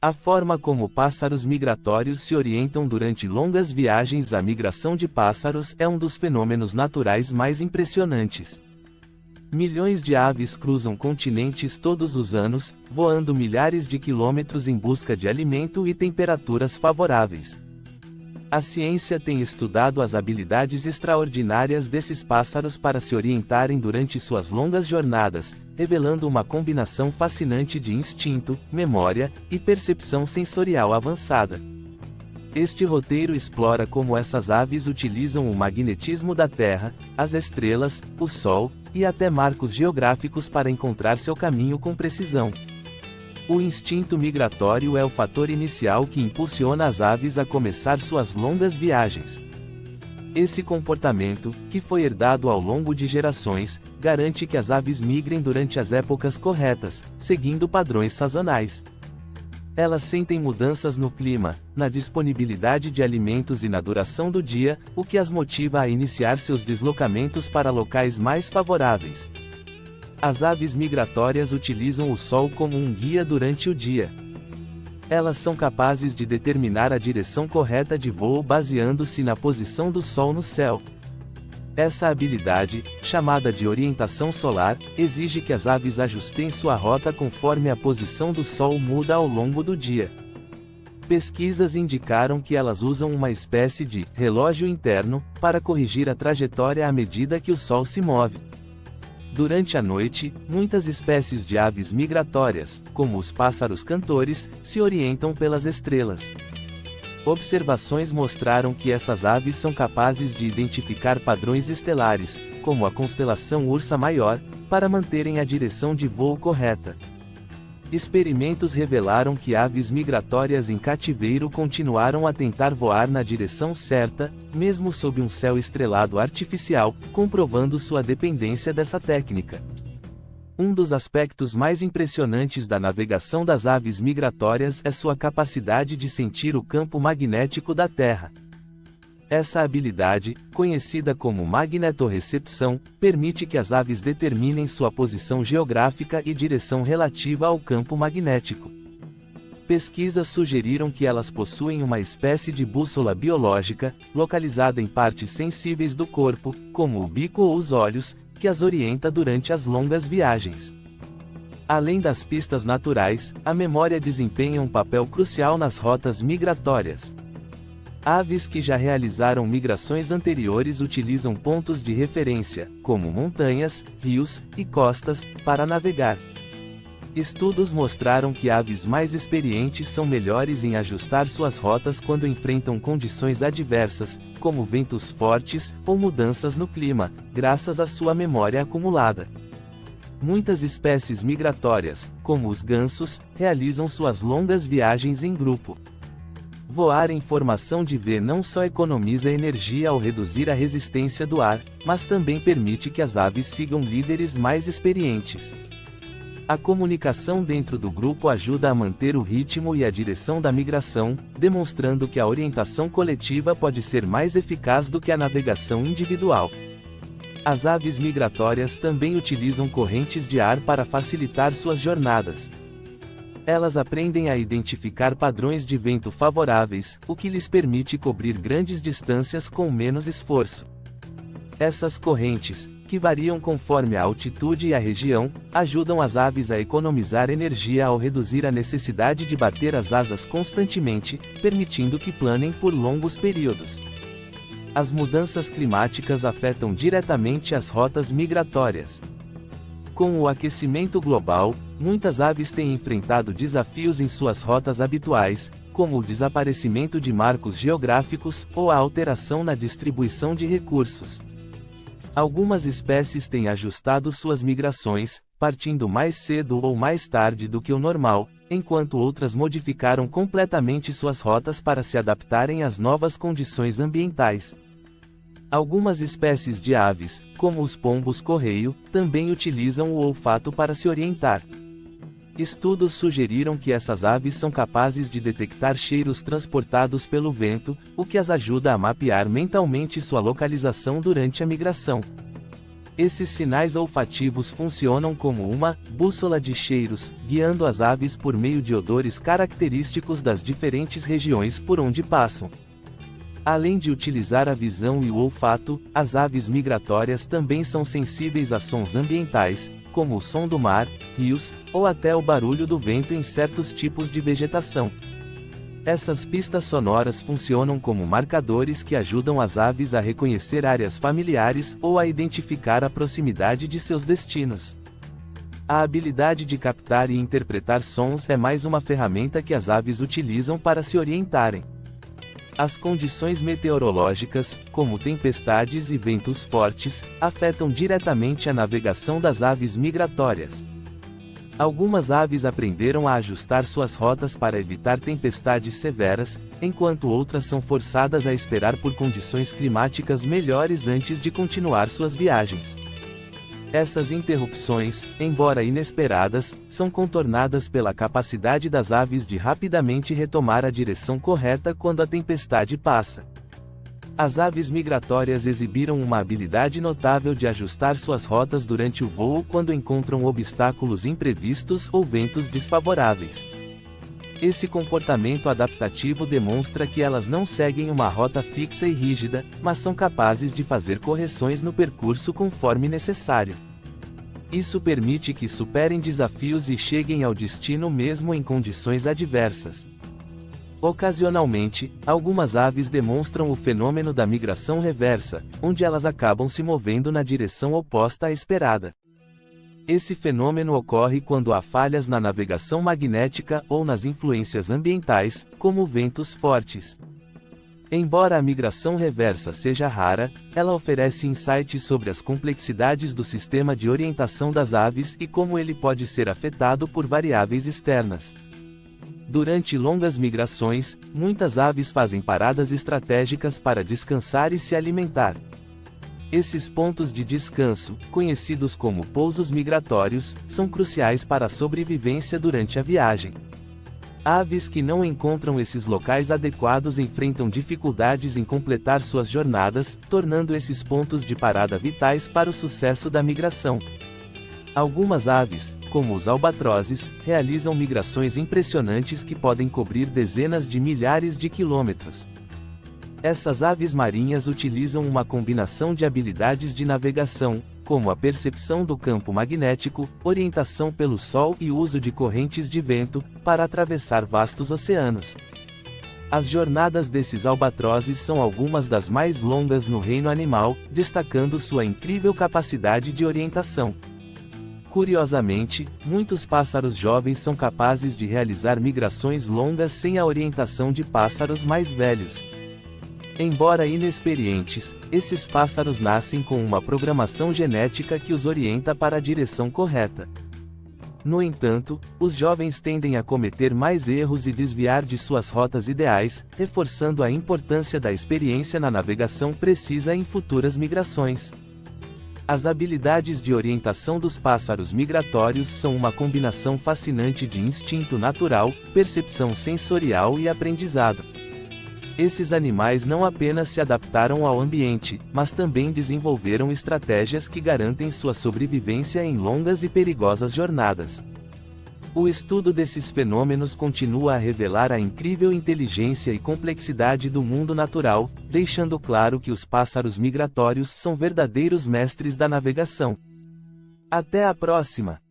A forma como pássaros migratórios se orientam durante longas viagens. A migração de pássaros é um dos fenômenos naturais mais impressionantes. Milhões de aves cruzam continentes todos os anos, voando milhares de quilômetros em busca de alimento e temperaturas favoráveis. A ciência tem estudado as habilidades extraordinárias desses pássaros para se orientarem durante suas longas jornadas, revelando uma combinação fascinante de instinto, memória e percepção sensorial avançada. Este roteiro explora como essas aves utilizam o magnetismo da Terra, as estrelas, o Sol, e até marcos geográficos para encontrar seu caminho com precisão. O instinto migratório é o fator inicial que impulsiona as aves a começar suas longas viagens. Esse comportamento, que foi herdado ao longo de gerações, garante que as aves migrem durante as épocas corretas, seguindo padrões sazonais. Elas sentem mudanças no clima, na disponibilidade de alimentos e na duração do dia, o que as motiva a iniciar seus deslocamentos para locais mais favoráveis. As aves migratórias utilizam o Sol como um guia durante o dia. Elas são capazes de determinar a direção correta de voo baseando-se na posição do Sol no céu. Essa habilidade, chamada de orientação solar, exige que as aves ajustem sua rota conforme a posição do Sol muda ao longo do dia. Pesquisas indicaram que elas usam uma espécie de relógio interno para corrigir a trajetória à medida que o Sol se move. Durante a noite, muitas espécies de aves migratórias, como os pássaros cantores, se orientam pelas estrelas. Observações mostraram que essas aves são capazes de identificar padrões estelares, como a constelação Ursa Maior, para manterem a direção de voo correta. Experimentos revelaram que aves migratórias em cativeiro continuaram a tentar voar na direção certa, mesmo sob um céu estrelado artificial, comprovando sua dependência dessa técnica. Um dos aspectos mais impressionantes da navegação das aves migratórias é sua capacidade de sentir o campo magnético da Terra. Essa habilidade, conhecida como magnetorrecepção, permite que as aves determinem sua posição geográfica e direção relativa ao campo magnético. Pesquisas sugeriram que elas possuem uma espécie de bússola biológica, localizada em partes sensíveis do corpo, como o bico ou os olhos, que as orienta durante as longas viagens. Além das pistas naturais, a memória desempenha um papel crucial nas rotas migratórias. Aves que já realizaram migrações anteriores utilizam pontos de referência, como montanhas, rios e costas, para navegar. Estudos mostraram que aves mais experientes são melhores em ajustar suas rotas quando enfrentam condições adversas, como ventos fortes ou mudanças no clima, graças à sua memória acumulada. Muitas espécies migratórias, como os gansos, realizam suas longas viagens em grupo. Voar em formação de V não só economiza energia ao reduzir a resistência do ar, mas também permite que as aves sigam líderes mais experientes. A comunicação dentro do grupo ajuda a manter o ritmo e a direção da migração, demonstrando que a orientação coletiva pode ser mais eficaz do que a navegação individual. As aves migratórias também utilizam correntes de ar para facilitar suas jornadas. Elas aprendem a identificar padrões de vento favoráveis, o que lhes permite cobrir grandes distâncias com menos esforço. Essas correntes, que variam conforme a altitude e a região, ajudam as aves a economizar energia ao reduzir a necessidade de bater as asas constantemente, permitindo que planem por longos períodos. As mudanças climáticas afetam diretamente as rotas migratórias. Com o aquecimento global, muitas aves têm enfrentado desafios em suas rotas habituais, como o desaparecimento de marcos geográficos ou a alteração na distribuição de recursos. Algumas espécies têm ajustado suas migrações, partindo mais cedo ou mais tarde do que o normal, enquanto outras modificaram completamente suas rotas para se adaptarem às novas condições ambientais. Algumas espécies de aves, como os pombos-correio, também utilizam o olfato para se orientar. Estudos sugeriram que essas aves são capazes de detectar cheiros transportados pelo vento, o que as ajuda a mapear mentalmente sua localização durante a migração. Esses sinais olfativos funcionam como uma bússola de cheiros, guiando as aves por meio de odores característicos das diferentes regiões por onde passam. Além de utilizar a visão e o olfato, as aves migratórias também são sensíveis a sons ambientais, como o som do mar, rios, ou até o barulho do vento em certos tipos de vegetação. Essas pistas sonoras funcionam como marcadores que ajudam as aves a reconhecer áreas familiares ou a identificar a proximidade de seus destinos. A habilidade de captar e interpretar sons é mais uma ferramenta que as aves utilizam para se orientarem. As condições meteorológicas, como tempestades e ventos fortes, afetam diretamente a navegação das aves migratórias. Algumas aves aprenderam a ajustar suas rotas para evitar tempestades severas, enquanto outras são forçadas a esperar por condições climáticas melhores antes de continuar suas viagens. Essas interrupções, embora inesperadas, são contornadas pela capacidade das aves de rapidamente retomar a direção correta quando a tempestade passa. As aves migratórias exibiram uma habilidade notável de ajustar suas rotas durante o voo quando encontram obstáculos imprevistos ou ventos desfavoráveis. Esse comportamento adaptativo demonstra que elas não seguem uma rota fixa e rígida, mas são capazes de fazer correções no percurso conforme necessário. Isso permite que superem desafios e cheguem ao destino mesmo em condições adversas. Ocasionalmente, algumas aves demonstram o fenômeno da migração reversa, onde elas acabam se movendo na direção oposta à esperada. Esse fenômeno ocorre quando há falhas na navegação magnética ou nas influências ambientais, como ventos fortes. Embora a migração reversa seja rara, ela oferece insights sobre as complexidades do sistema de orientação das aves e como ele pode ser afetado por variáveis externas. Durante longas migrações, muitas aves fazem paradas estratégicas para descansar e se alimentar. Esses pontos de descanso, conhecidos como pousos migratórios, são cruciais para a sobrevivência durante a viagem. Aves que não encontram esses locais adequados enfrentam dificuldades em completar suas jornadas, tornando esses pontos de parada vitais para o sucesso da migração. Algumas aves, como os albatrozes, realizam migrações impressionantes que podem cobrir dezenas de milhares de quilômetros. Essas aves marinhas utilizam uma combinação de habilidades de navegação, como a percepção do campo magnético, orientação pelo sol e uso de correntes de vento, para atravessar vastos oceanos. As jornadas desses albatrozes são algumas das mais longas no reino animal, destacando sua incrível capacidade de orientação. Curiosamente, muitos pássaros jovens são capazes de realizar migrações longas sem a orientação de pássaros mais velhos. Embora inexperientes, esses pássaros nascem com uma programação genética que os orienta para a direção correta. No entanto, os jovens tendem a cometer mais erros e desviar de suas rotas ideais, reforçando a importância da experiência na navegação precisa em futuras migrações. As habilidades de orientação dos pássaros migratórios são uma combinação fascinante de instinto natural, percepção sensorial e aprendizado. Esses animais não apenas se adaptaram ao ambiente, mas também desenvolveram estratégias que garantem sua sobrevivência em longas e perigosas jornadas. O estudo desses fenômenos continua a revelar a incrível inteligência e complexidade do mundo natural, deixando claro que os pássaros migratórios são verdadeiros mestres da navegação. Até a próxima!